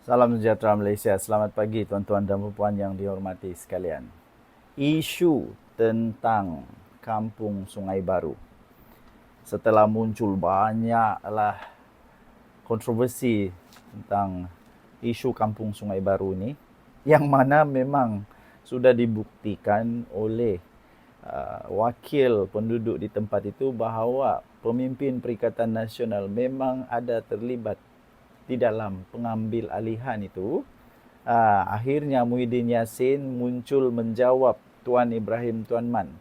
Salam sejahtera Malaysia. Selamat pagi tuan-tuan dan puan yang dihormati sekalian. Isu tentang Kampung Sungai Baru. Setelah muncul banyaklah kontroversi tentang isu Kampung Sungai Baru ini, yang mana memang sudah dibuktikan oleh wakil penduduk di tempat itu bahawa pemimpin Perikatan Nasional memang ada terlibat di dalam pengambil alihan itu. Akhirnya Muhyiddin Yassin muncul menjawab Tuan Ibrahim Tuan Man,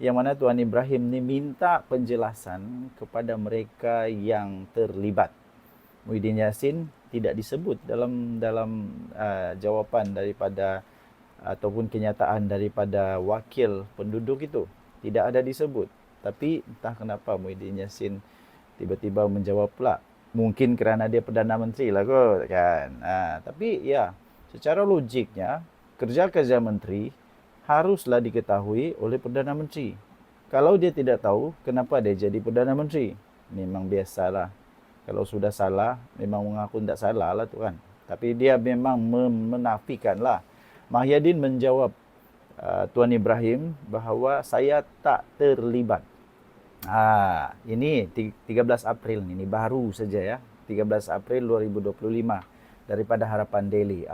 yang mana Tuan Ibrahim ni minta penjelasan kepada mereka yang terlibat. Muhyiddin Yassin tidak disebut dalam jawapan daripada ataupun kenyataan daripada wakil penduduk itu. Tidak ada disebut. Tapi entah kenapa Muhyiddin Yassin tiba-tiba menjawab pula. Mungkin kerana dia Perdana Menteri lah kot kan. Tapi ya, secara logiknya kerja-kerja menteri haruslah diketahui oleh Perdana Menteri. Kalau dia tidak tahu, kenapa dia jadi Perdana Menteri? Memang biasalah. Kalau sudah salah, memang mengaku tidak salah lah tu kan. Tapi dia memang menafikan lah. Mahyadin menjawab Tuan Ibrahim bahawa saya tak terlibat. Ini 13 April ini baru saja ya. 13 April 2025 daripada Harapan Daily.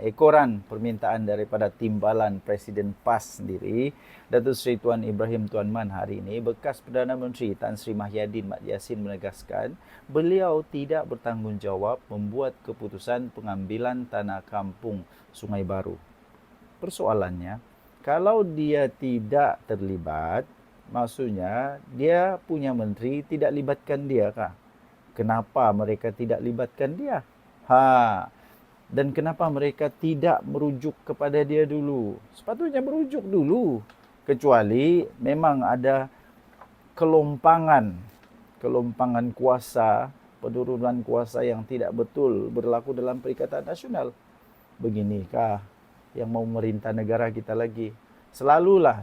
Ekoran permintaan daripada timbalan Presiden PAS sendiri, Datuk Seri Tuan Ibrahim Tuan Man hari ini, bekas Perdana Menteri Tan Sri Mahyadin Mat Yassin menegaskan beliau tidak bertanggungjawab membuat keputusan pengambilan tanah kampung Sungai Baru. Persoalannya, kalau dia tidak terlibat, maksudnya dia punya menteri tidak libatkan dia kah? Kenapa mereka tidak libatkan dia? Dan kenapa mereka tidak merujuk kepada dia dulu? Sepatutnya merujuk dulu. Kecuali memang ada kelompangan kuasa, penurunan kuasa yang tidak betul berlaku dalam Perikatan Nasional. Beginikah yang mau merintah negara kita lagi? Selalulah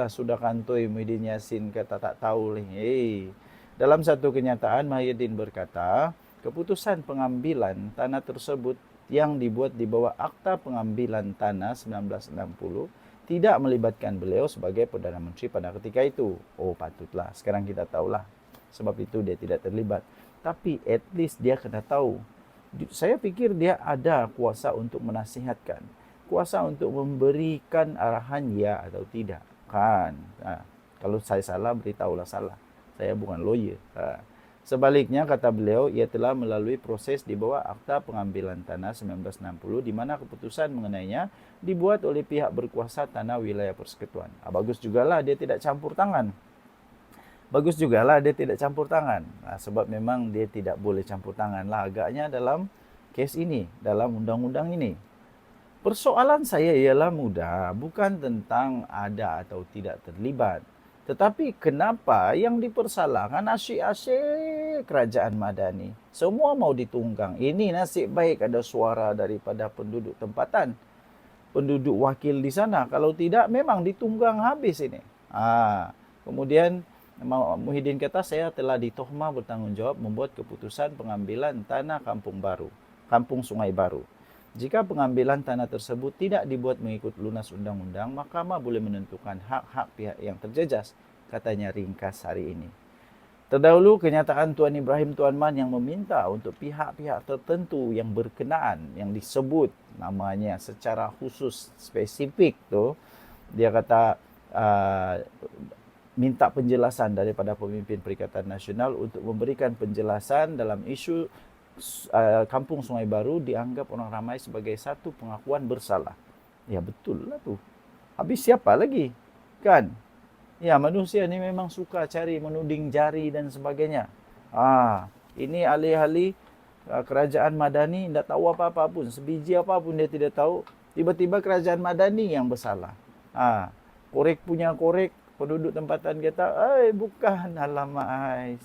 sudah kantoi Muhyiddin Yassin kata tak tahu ni. Dalam satu kenyataan Muhyiddin berkata, keputusan pengambilan tanah tersebut yang dibuat di bawah Akta Pengambilan Tanah 1960 tidak melibatkan beliau sebagai Perdana Menteri pada ketika itu. Oh, patutlah. Sekarang kita tahulah. Sebab itu dia tidak terlibat. Tapi at least dia kena tahu. Saya fikir dia ada kuasa untuk menasihatkan, kuasa untuk memberikan arahan ya atau tidak kan. Kalau saya salah, beritahulah salah. Saya bukan lawyer. Sebaliknya, kata beliau, ia telah melalui proses di bawah Akta Pengambilan Tanah 1960 di mana keputusan mengenainya dibuat oleh pihak berkuasa tanah wilayah persekutuan. Bagus jugalah dia tidak campur tangan. Sebab memang dia tidak boleh campur tangan lah agaknya dalam kes ini, dalam undang-undang ini. Persoalan saya ialah mudah, bukan tentang ada atau tidak terlibat. Tetapi kenapa yang dipersalahkan asyik-asyik kerajaan Madani? Semua mau ditunggang. Ini nasib baik ada suara daripada penduduk tempatan, penduduk wakil di sana. Kalau tidak, memang ditunggang habis ini. Kemudian Muhyiddin kata saya telah ditohmah bertanggungjawab membuat keputusan pengambilan tanah Kampung Sungai Baru. Jika pengambilan tanah tersebut tidak dibuat mengikut lunas undang-undang, Mahkamah boleh menentukan hak-hak pihak yang terjejas, katanya ringkas hari ini. Terdahulu, kenyataan Tuan Ibrahim Tuan Man yang meminta untuk pihak-pihak tertentu yang berkenaan, yang disebut namanya secara khusus spesifik tu, dia kata minta penjelasan daripada pemimpin Perikatan Nasional untuk memberikan penjelasan dalam isu Kampung Sungai Baru dianggap orang ramai sebagai satu pengakuan bersalah. Ya betul lah tu. Habis siapa lagi? Kan? Ya, manusia ni memang suka cari menuding jari dan sebagainya. Ini alih-alih kerajaan Madani tidak tahu apa-apa pun, sebiji apa pun dia tidak tahu, tiba-tiba kerajaan Madani yang bersalah. Korek punya korek, penduduk tempatan kata, bukan, alamak,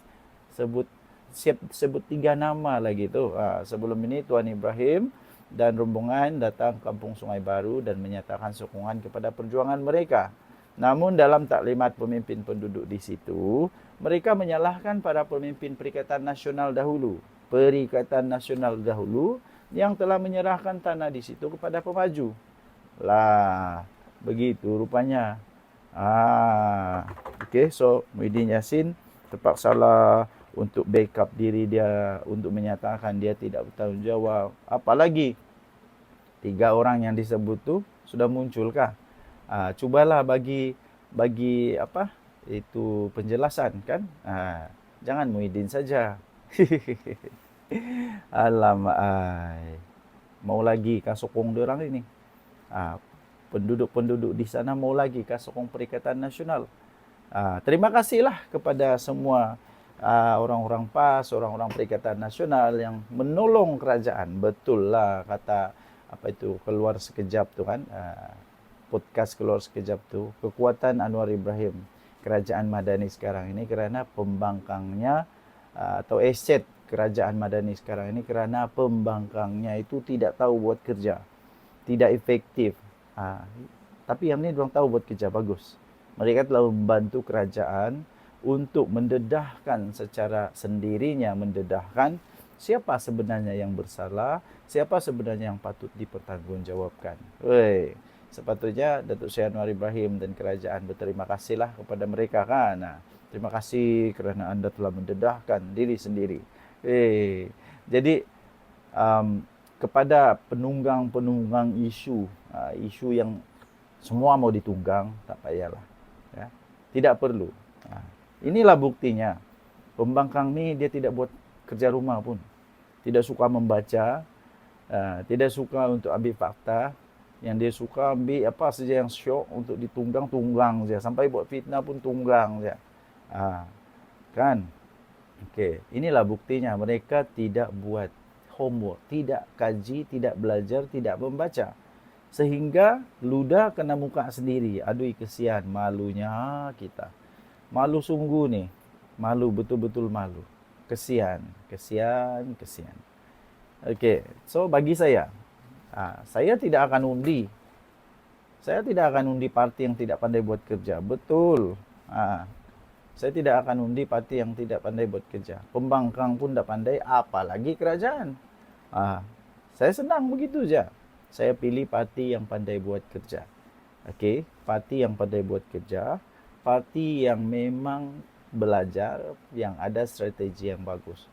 sebut 3 nama lagi tu. Sebelum ini Tuan Ibrahim dan rombongan datang ke Kampung Sungai Baru dan menyatakan sokongan kepada perjuangan mereka. Namun dalam taklimat pemimpin penduduk di situ, mereka menyalahkan para pemimpin Perikatan Nasional dahulu yang telah menyerahkan tanah di situ kepada pemaju. Lah, begitu rupanya. Okay, so Muhyiddin Yassin terpaksalah untuk backup diri dia, untuk menyatakan dia tidak bertanggungjawab. Apalagi 3 orang yang disebut tu sudah munculkah? Cubalah bagi apa? Itu penjelasan kan? Jangan Muhyiddin saja. Alamak, mau lagi kah sokong diorang ini? Penduduk-penduduk di sana mau lagi kah sokong Perikatan Nasional? Terima kasihlah kepada semua orang-orang PAS, orang-orang Perikatan Nasional yang menolong kerajaan. Betul lah kata apa itu keluar sekejap tu kan, podcast keluar sekejap tu, kekuatan Anwar Ibrahim kerajaan Madani sekarang ini kerana pembangkangnya atau aset kerajaan Madani sekarang ini kerana pembangkangnya itu tidak tahu buat kerja, tidak efektif. Tapi yang ni diorang tahu buat kerja bagus. Mereka telah membantu kerajaan untuk mendedahkan secara sendirinya, mendedahkan siapa sebenarnya yang bersalah, siapa sebenarnya yang patut dipertanggungjawabkan. Sepatutnya Datuk Seri Anwar Ibrahim dan kerajaan berterima kasihlah kepada mereka kan. Terima kasih kerana anda telah mendedahkan diri sendiri. Jadi kepada penunggang-penunggang isu yang semua mau ditunggang, tak payahlah. Ya. Tidak perlu. Inilah buktinya. Pembangkang ni dia tidak buat kerja rumah pun. Tidak suka membaca, tidak suka untuk ambil fakta. Yang dia suka ambil apa saja yang syok untuk ditunggang saja. Sampai buat fitnah pun tunggang saja. Kan? Okey, inilah buktinya mereka tidak buat homework, tidak kaji, tidak belajar, tidak membaca. Sehingga ludah kena muka sendiri. Aduh kesian, malunya kita. Malu sungguh ni. Malu, betul-betul malu. Kesian. Okey, so bagi saya tidak akan undi. Saya tidak akan undi parti yang tidak pandai buat kerja. Betul. Saya tidak akan undi parti yang tidak pandai buat kerja. Pembangkang pun tak pandai, apalagi kerajaan. Saya senang begitu saja. Saya pilih parti yang pandai buat kerja. Okey, parti yang pandai buat kerja, parti yang memang belajar, yang ada strategi yang bagus.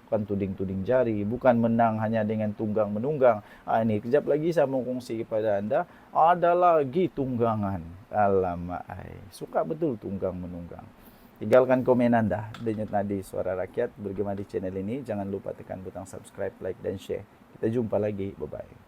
Bukan tuding-tuding jari, bukan menang hanya dengan tunggang-menunggang. Ini kejap lagi saya mau kongsi kepada anda, ada lagi tunggangan. Alamak, suka betul tunggang-menunggang. Tinggalkan komen anda. Denyut Nadi Suara Rakyat bergema di channel ini. Jangan lupa tekan butang subscribe, like dan share. Kita jumpa lagi. Bye-bye.